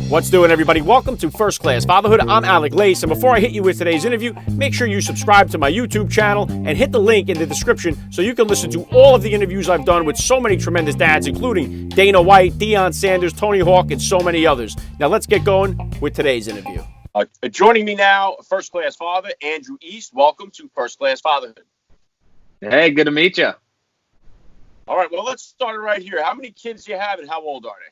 What's doing, everybody? Welcome to First Class Fatherhood. I'm Alec, and before I hit you with today's interview, make sure you subscribe to my YouTube channel and hit the link in the description so you can listen to all of the interviews I've done with so many tremendous dads, including Dana White, Deion Sanders, Tony Hawk, and so many others. Now let's get going with today's interview. Joining me now, First Class Father, Andrew East. Welcome to First Class Fatherhood. Hey, good to meet you. All right, well, let's start it right here. How many kids do you have and how old are they?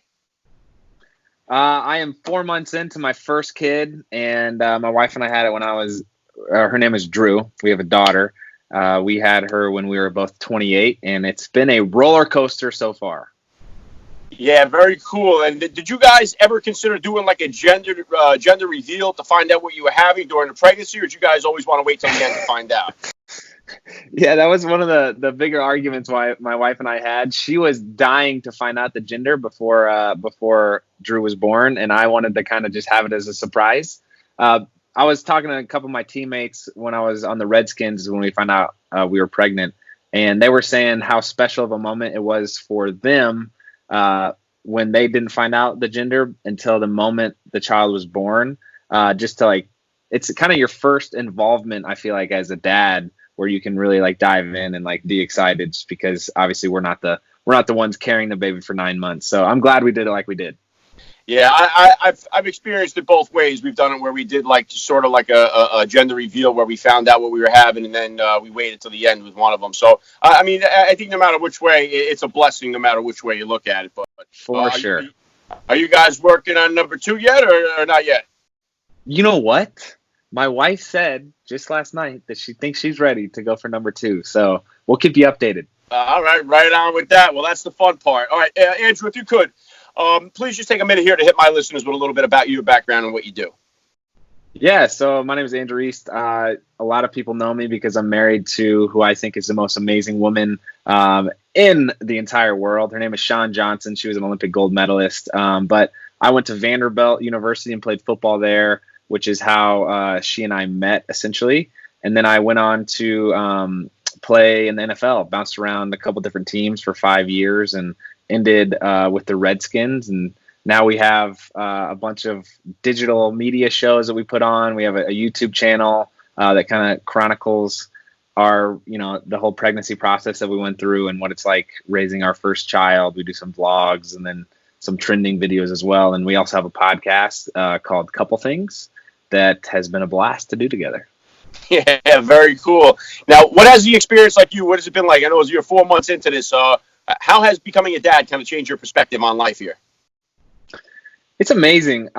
I am 4 months into my first kid, and my wife and I had it when I was, her name is Drew. We have a daughter. We had her when we were both 28, and it's been a roller coaster so far. Yeah, very cool. And did you guys ever consider doing like a gender reveal to find out what you were having during the pregnancy, or did you guys always want to wait till the end to find out? Yeah, that was one of the bigger arguments my wife and I had. She was dying to find out the gender before Drew was born, and I wanted to kind of just have it as a surprise. I was talking to a couple of my teammates when I was on the Redskins when we found out we were pregnant, and they were saying how special of a moment it was for them when they didn't find out the gender until the moment the child was born. Just to it's kind of your first involvement, I feel like, as a dad, where you can really dive in and be excited, just because obviously we're not the ones carrying the baby for 9 months. So I'm glad we did it like we did. Yeah, I've experienced it both ways. We've done it where we did sort of a gender reveal where we found out what we were having, and then we waited till the end with one of them. So I mean, I think no matter which way, it's a blessing no matter which way you look at it. But for sure. Are you guys working on number 2 yet, or not yet? You know what? My wife said just last night that she thinks she's ready to go for number 2. So we'll keep you updated. All right on with that. Well, that's the fun part. All right, Andrew, if you could, please just take a minute here to hit my listeners with a little bit about your background and what you do. Yeah, so my name is Andrew East. A lot of people know me because I'm married to who I think is the most amazing woman in the entire world. Her name is Shawn Johnson. She was an Olympic gold medalist. But I went to Vanderbilt University and played football there, which is how she and I met, essentially. And then I went on to play in the NFL, bounced around a couple different teams for 5 years, and ended with the Redskins. And now we have a bunch of digital media shows that we put on. We have a YouTube channel that kind of chronicles our, the whole pregnancy process that we went through and what it's like raising our first child. We do some vlogs and then some trending videos as well. And we also have a podcast called Couple Things that has been a blast to do together. Yeah, very cool. Now, what has the experience like you? What has it been like? I know you're 4 months into this. How has becoming a dad kind of changed your perspective on life here? It's amazing.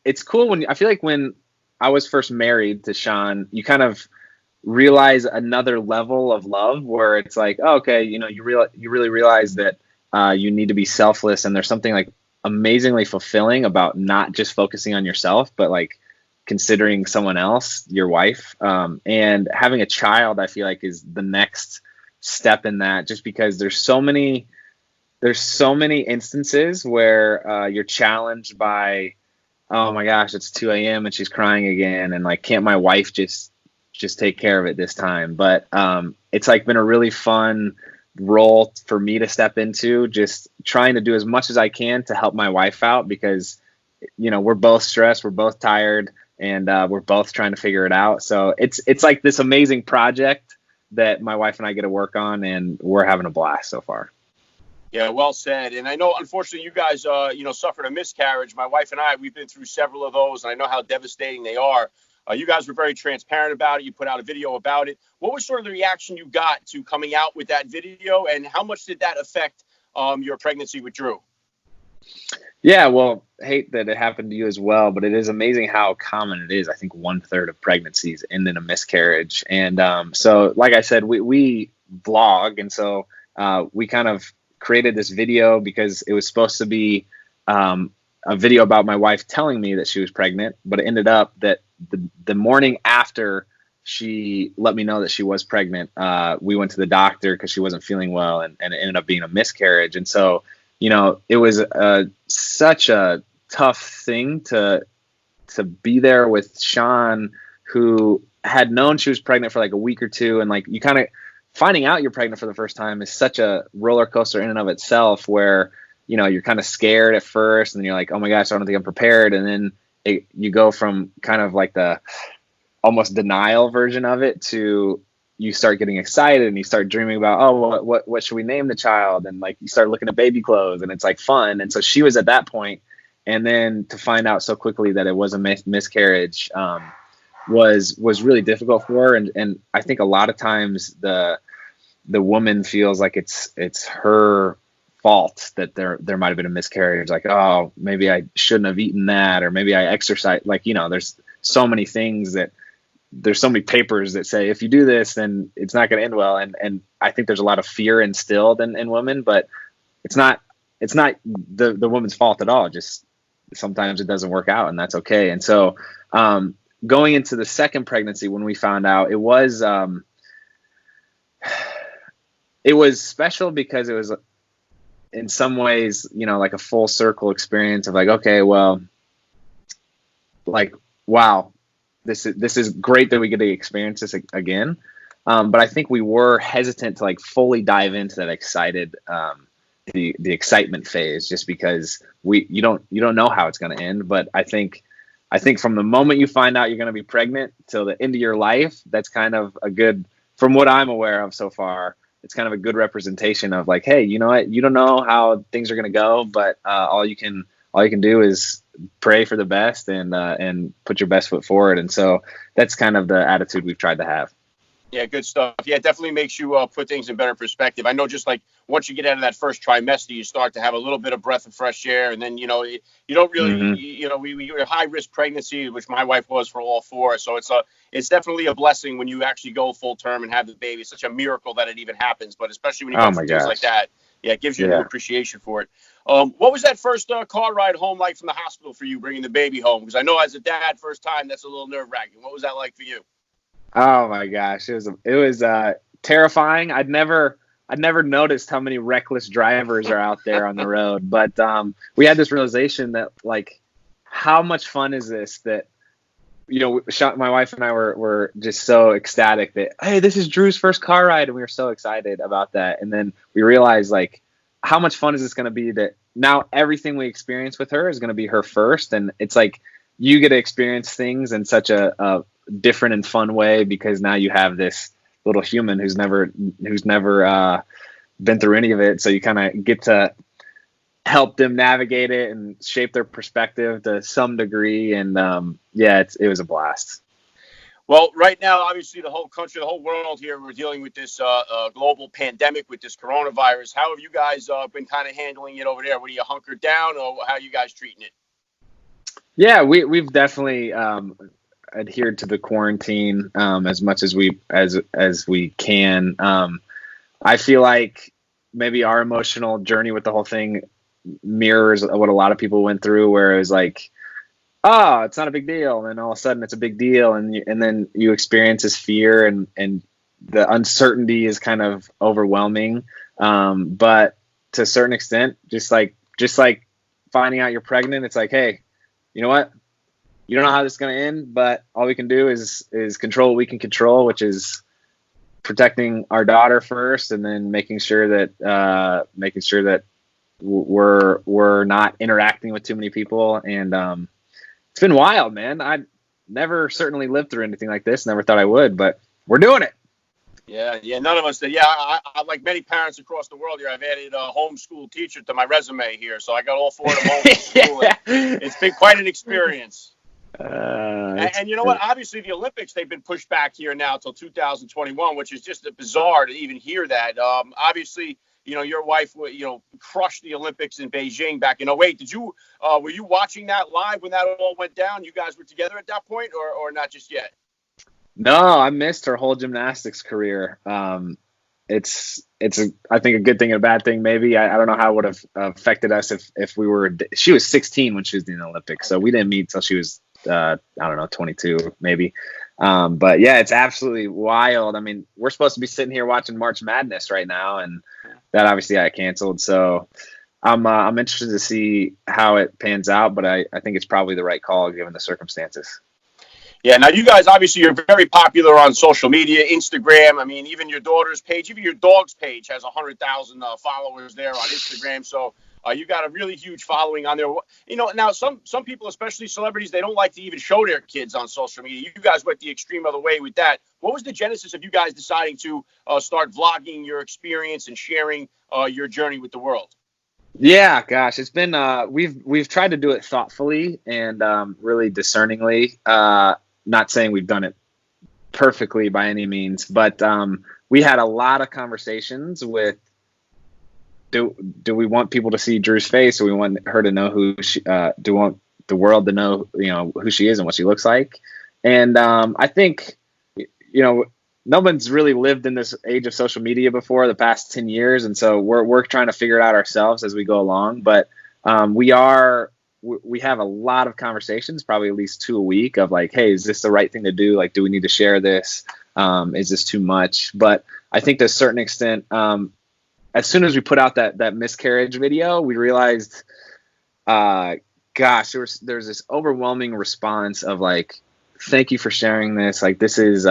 It's cool I feel like when I was first married to Shawn, you kind of realize another level of love where it's like, oh, okay, you really realize that you need to be selfless, and there's something amazingly fulfilling about not just focusing on yourself, but considering someone else, your wife, and having a child, I feel like is the next step in that, just because there's so many instances where you're challenged by, oh my gosh, it's 2 a.m. and she's crying again. And can't my wife just take care of it this time? But it's been a really fun role for me to step into, just trying to do as much as I can to help my wife out, because, we're both stressed, we're both tired, and we're both trying to figure it out. So it's this amazing project that my wife and I get to work on, and we're having a blast so far. Yeah, well said. And I know, unfortunately, you guys, suffered a miscarriage. My wife and I, we've been through several of those, and I know how devastating they are. You guys were very transparent about it. You put out a video about it. What was sort of the reaction you got to coming out with that video, and how much did that affect your pregnancy with Drew? Yeah, well, hate that it happened to you as well, but it is amazing how common it is. I think 1/3 of pregnancies end in a miscarriage. And so, like I said, we vlog. And so we kind of created this video because it was supposed to be a video about my wife telling me that she was pregnant, but it ended up that the morning after she let me know that she was pregnant, we went to the doctor because she wasn't feeling well, and it ended up being a miscarriage. And so, it was such a tough thing to be there with Shawn, who had known she was pregnant for a week or two. And you kind of finding out you're pregnant for the first time is such a roller coaster in and of itself, where you're kind of scared at first, and then you're like, oh my gosh, I don't think I'm prepared. And then you go from kind of like the almost denial version of it to you start getting excited and you start dreaming about, oh, what should we name the child? And like, you start looking at baby clothes and it's like fun. And so she was at that point. And then to find out so quickly that it was a miscarriage, was really difficult for her. And I think a lot of times the woman feels like it's her fault that there might have been a miscarriage. Like, oh, maybe I shouldn't have eaten that, or maybe I exercised. Like, there's so many things there's so many papers that say if you do this, then it's not going to end well. And I think there's a lot of fear instilled in women, but it's not the woman's fault at all. Just sometimes it doesn't work out, and that's okay. And so going into the second pregnancy, when we found out, it was special because it was in some ways, like a full circle experience of like, okay, well, like, wow, this is great that we get to experience this again. But I think we were hesitant to like fully dive into that the excitement phase, just because you don't know how it's going to end. But I think from the moment you find out you're going to be pregnant till the end of your life, that's kind of a good, from what I'm aware of so far, it's kind of a good representation of like, hey, you know what? You don't know how things are going to go, but all you can do is pray for the best and put your best foot forward. And so that's kind of the attitude we've tried to have. Yeah, good stuff. Yeah, it definitely makes you put things in better perspective. I know, just like once you get out of that first trimester, you start to have a little bit of breath of fresh air, and then you don't really, we're high risk pregnancy, which my wife was for all four. So it's definitely a blessing when you actually go full term and have the baby. It's such a miracle that it even happens, but especially when you go through things like that, yeah, it gives you a new appreciation for it. What was that first car ride home like from the hospital for you, bringing the baby home? Because I know as a dad, first time, that's a little nerve wracking. What was that like for you? Oh my gosh, it was terrifying. I'd never noticed how many reckless drivers are out there on the road, but we had this realization that like, how much fun is this? That my wife and I were just so ecstatic that, hey, this is Drew's first car ride, and we were so excited about that. And then we realized like, how much fun is this going to be? That now everything we experience with her is going to be her first, and it's like you get to experience things in such a different and fun way, because now you have this little human who's never been through any of it. So you kind of get to help them navigate it and shape their perspective to some degree. And it was a blast. Well, right now, obviously, the whole country, the whole world here, we're dealing with this global pandemic, with this coronavirus. How have you guys been kind of handling it over there? What, are you hunkered down, or how are you guys treating it? Yeah, we've definitely adhered to the quarantine as much as we can. I feel like maybe our emotional journey with the whole thing mirrors what a lot of people went through, where it was like, oh, it's not a big deal, and then all of a sudden it's a big deal, and then you experience this fear, and the uncertainty is kind of overwhelming. But to a certain extent, just like finding out you're pregnant, it's like, hey, you know what? You don't know how this is going to end, but all we can do is control what we can control, which is protecting our daughter first, and then making sure that we're not interacting with too many people. And it's been wild, man. I never certainly lived through anything like this. Never thought I would, but we're doing it. Yeah, none of us did. Yeah, I like many parents across the world here, I've added a homeschool teacher to my resume here, so I got all four of them home from school. Yeah. It's been quite an experience. And you know what? Obviously, the Olympics, they've been pushed back here now till 2021, which is just bizarre to even hear that. Obviously, your wife, crushed the Olympics in Beijing back in 2008. Were you watching that live when that all went down? You guys were together at that point, or not just yet? No, I missed her whole gymnastics career. It's I think a good thing and a bad thing. Maybe I don't know how it would have affected us if we were. She was 16 when she was in the Olympics, so we didn't meet until she was 22 maybe. But yeah, it's absolutely wild. I mean, we're supposed to be sitting here watching March Madness right now, and that obviously got canceled. So I'm interested to see how it pans out, but I think it's probably the right call given the circumstances. Yeah, now you guys, obviously, you're very popular on social media, Instagram. I mean, even your daughter's page, even your dog's page has 100,000 followers there on Instagram. So You got a really huge following on there. Now some people, especially celebrities, they don't like to even show their kids on social media. You guys went the extreme other way with that. What was the genesis of you guys deciding to start vlogging your experience and sharing your journey with the world? Yeah, gosh, it's been we've tried to do it thoughtfully and really discerningly. Not saying we've done it perfectly by any means, but we had a lot of conversations with, do we want people to see Drew's face? Do we want her to know who she, do we want the world to know, who she is and what she looks like? And I think, no one's really lived in this age of social media before the past 10 years. And so we're trying to figure it out ourselves as we go along. But we have a lot of conversations, probably at least 2 a week, of like, hey, is this the right thing to do? Like, do we need to share this? Is this too much? But I think to a certain extent, as soon as we put out that miscarriage video, we realized, gosh, there's this overwhelming response of like, thank you for sharing this. Like, this is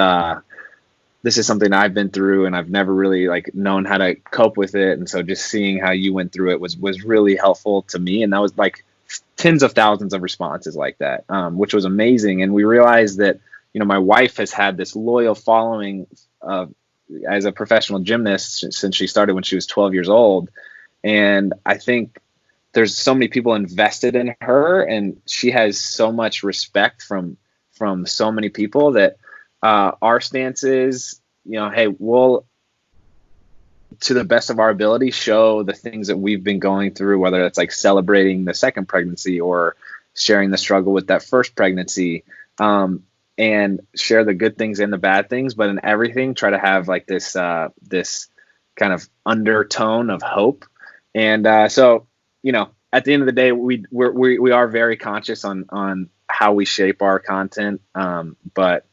something I've been through and I've never really like known how to cope with it. And so just seeing how you went through it was really helpful to me. And that was like tens of thousands of responses like that, which was amazing. And we realized that, my wife has had this loyal following as a professional gymnast since she started when she was 12 years old. And I think there's so many people invested in her, and she has so much respect from so many people that our stance is, hey, we'll, to the best of our ability, show the things that we've been going through, whether it's like celebrating the second pregnancy or sharing the struggle with that first pregnancy, and share the good things and the bad things, but in everything, try to have like this kind of undertone of hope. And so, at the end of the day, we are very conscious on how we shape our content. But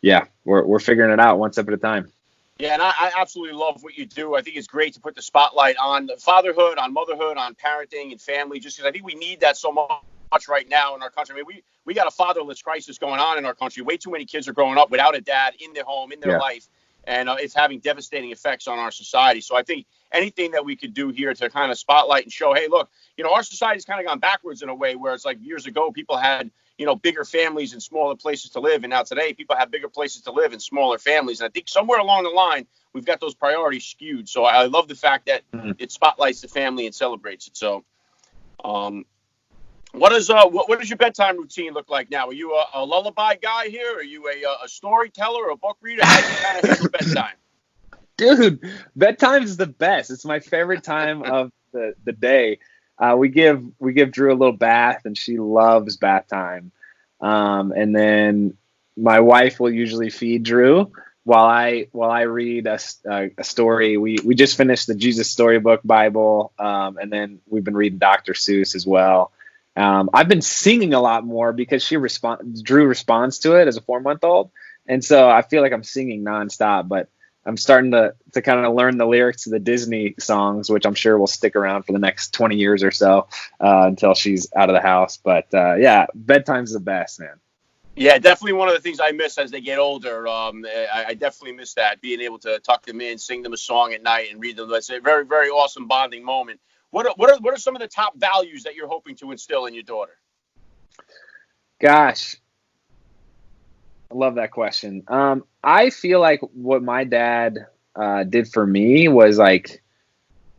yeah, we're figuring it out one step at a time. Yeah, and I absolutely love what you do. I think it's great to put the spotlight on fatherhood, on motherhood, on parenting and family, just because I think we need that so much right now in our country. I mean, we got a fatherless crisis going on in our country. Way too many kids are growing up without a dad in their home, in their life, and it's having devastating effects on our society. So I think anything that we could do here to kind of spotlight and show, hey, look, our society's kind of gone backwards in a way where it's like years ago people had bigger families and smaller places to live. And now today people have bigger places to live and smaller families. And I think somewhere along the line, we've got those priorities skewed. So I love the fact that it spotlights the family and celebrates it. So what does your bedtime routine look like now? Are you a lullaby guy here? Are you a storyteller or a book reader? How do you kind of handle bedtime? Dude, bedtime is the best. It's my favorite time of the day. We give Drew a little bath, and she loves bath time. And then my wife will usually feed Drew while I read a story. We just finished the Jesus Storybook Bible, and then we've been reading Dr. Seuss as well. I've been singing a lot more because Drew responds to it as a 4-month-old, and so I feel like I'm singing nonstop. But I'm starting to kind of learn the lyrics to the Disney songs, which I'm sure will stick around for the next 20 years or so until she's out of the house. But yeah, bedtime's the best, man. Yeah, definitely one of the things I miss as they get older. I definitely miss that, being able to tuck them in, sing them a song at night, and read them. It's a very, very awesome bonding moment. What are some of the top values that you're hoping to instill in your daughter? Gosh, I love that question. I feel like what my dad did for me was like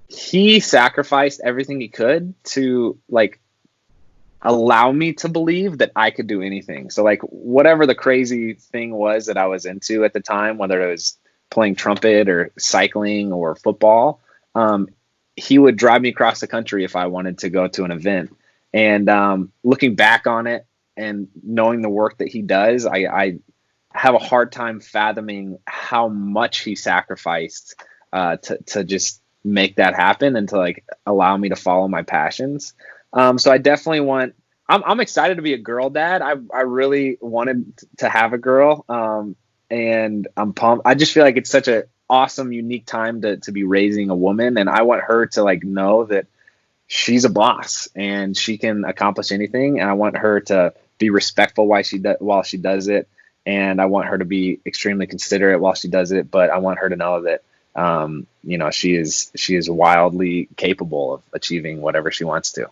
he sacrificed everything he could to like allow me to believe that I could do anything. So like whatever the crazy thing was that I was into at the time, whether it was playing trumpet or cycling or football, he would drive me across the country if I wanted to go to an event. And looking back on it and knowing the work that he does, I have a hard time fathoming how much he sacrificed to just make that happen and to like allow me to follow my passions. So I definitely I'm excited to be a girl dad. I really wanted to have a girl. And I'm pumped. I just feel like it's such a awesome, unique time to be raising a woman. And I want her to like know that she's a boss and she can accomplish anything. And I want her to be respectful while she does it. And I want her to be extremely considerate while she does it. But I want her to know that she is wildly capable of achieving whatever she wants to.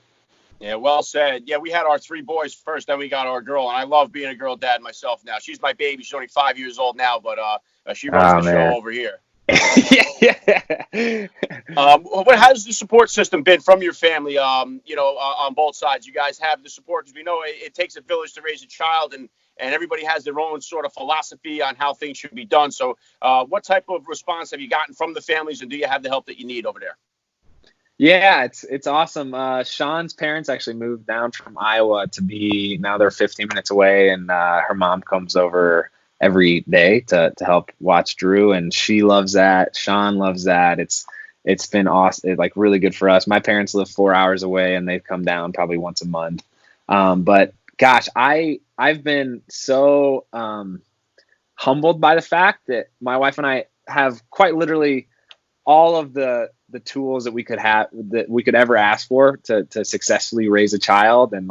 Yeah, well said. Yeah, we had our 3 boys first, then we got our girl, and I love being a girl dad myself now. She's my baby. She's only 5 years old now, but she runs Oh the show man. over here. Yeah. What has the support system been from your family? On both sides, you guys have the support, because we know it takes a village to raise a child, and everybody has their own sort of philosophy on how things should be done. So, what type of response have you gotten from the families, and do you have the help that you need over there? Yeah, it's awesome. Shawn's parents actually moved down from Iowa now they're 15 minutes away, and her mom comes over every day to help watch Drew, and she loves that. Shawn loves that. It's been awesome, like really good for us. My parents live 4 hours away, and they've come down probably once a month. But gosh, I've been so humbled by the fact that my wife and I have quite literally all of the tools that we could ever ask for to successfully raise a child. And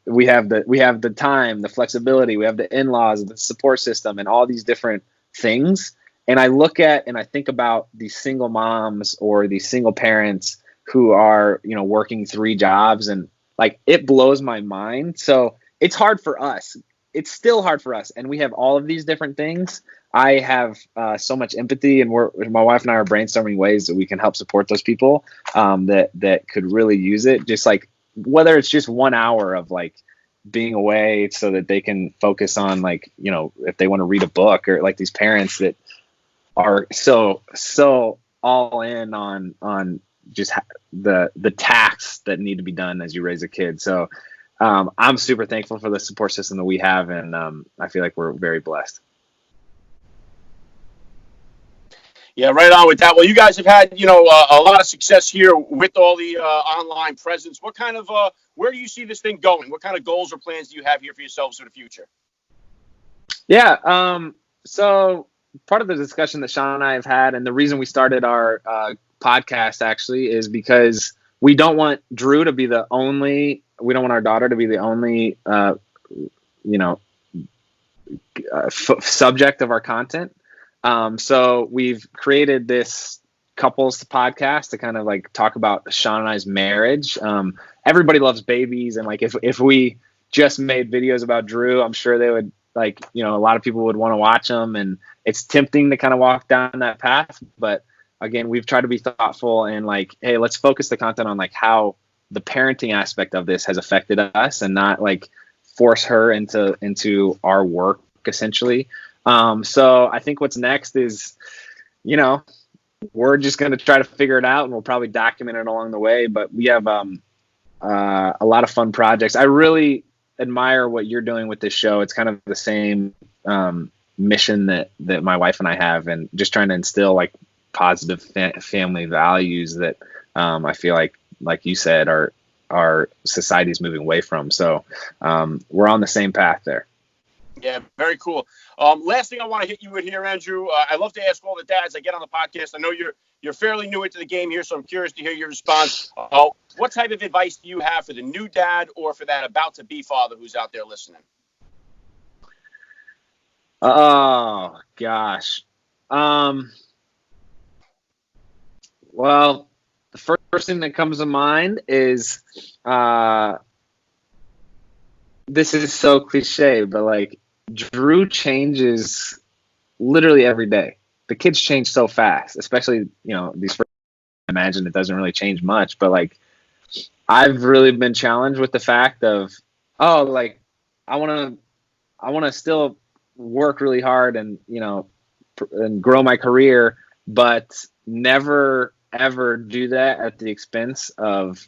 we have the time, the flexibility, we have the in-laws, the support system, and all these different things. And I look at and I think about these single moms or these single parents who are, working 3 jobs, and it blows my mind. So it's hard for us. It's still hard for us. And we have all of these different things. I have so much empathy, and my wife and I are brainstorming ways that we can help support those people that could really use it. Just whether it's just 1 hour of being away so that they can focus on if they want to read a book, or these parents that are so all in on just the tasks that need to be done as you raise a kid. So I'm super thankful for the support system that we have, and I feel like we're very blessed. Yeah, right on with that. Well, you guys have had, a lot of success here with all the online presence. What kind of, where do you see this thing going? What kind of goals or plans do you have here for yourselves for the future? Yeah. So part of the discussion that Shawn and I have had, and the reason we started our podcast actually, is because we don't want Drew to be we don't want our daughter to be the only, subject of our content. So we've created this couples podcast to kind of talk about Shawn and I's marriage. Everybody loves babies, and if we just made videos about Drew, I'm sure they would a lot of people would want to watch them, and it's tempting to kind of walk down that path. But again, we've tried to be thoughtful and hey, let's focus the content on how the parenting aspect of this has affected us, and not force her into our work essentially. So I think what's next is, we're just going to try to figure it out, and we'll probably document it along the way. But we have a lot of fun projects. I really admire what you're doing with this show. It's kind of the same mission that my wife and I have, and just trying to instill positive family values that I feel like you said, our society's moving away from. So we're on the same path there. Yeah, very cool. Last thing I want to hit you with here, Andrew. I love to ask all the dads I get on the podcast. I know you're fairly new into the game here, so I'm curious to hear your response. What type of advice do you have for the new dad, or for that about-to-be father who's out there listening? Oh, gosh. Well, the first thing that comes to mind is, this is so cliche, but Drew changes literally every day. The kids change so fast, especially, these first, I imagine it doesn't really change much, but I've really been challenged with the fact of, I want to still work really hard and, and grow my career, but never ever do that at the expense of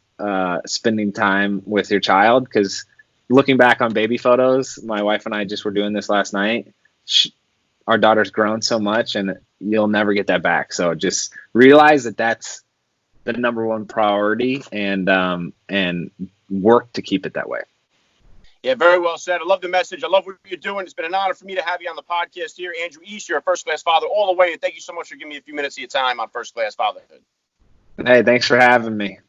spending time with your child. Because looking back on baby photos, my wife and I just were doing this last night. Our daughter's grown so much, and you'll never get that back. So just realize that that's the number one priority, and work to keep it that way. Yeah, very well said. I love the message. I love what you're doing. It's been an honor for me to have you on the podcast here. Andrew East, you're a first-class father all the way, and thank you so much for giving me a few minutes of your time on First Class Fatherhood. Hey, thanks for having me.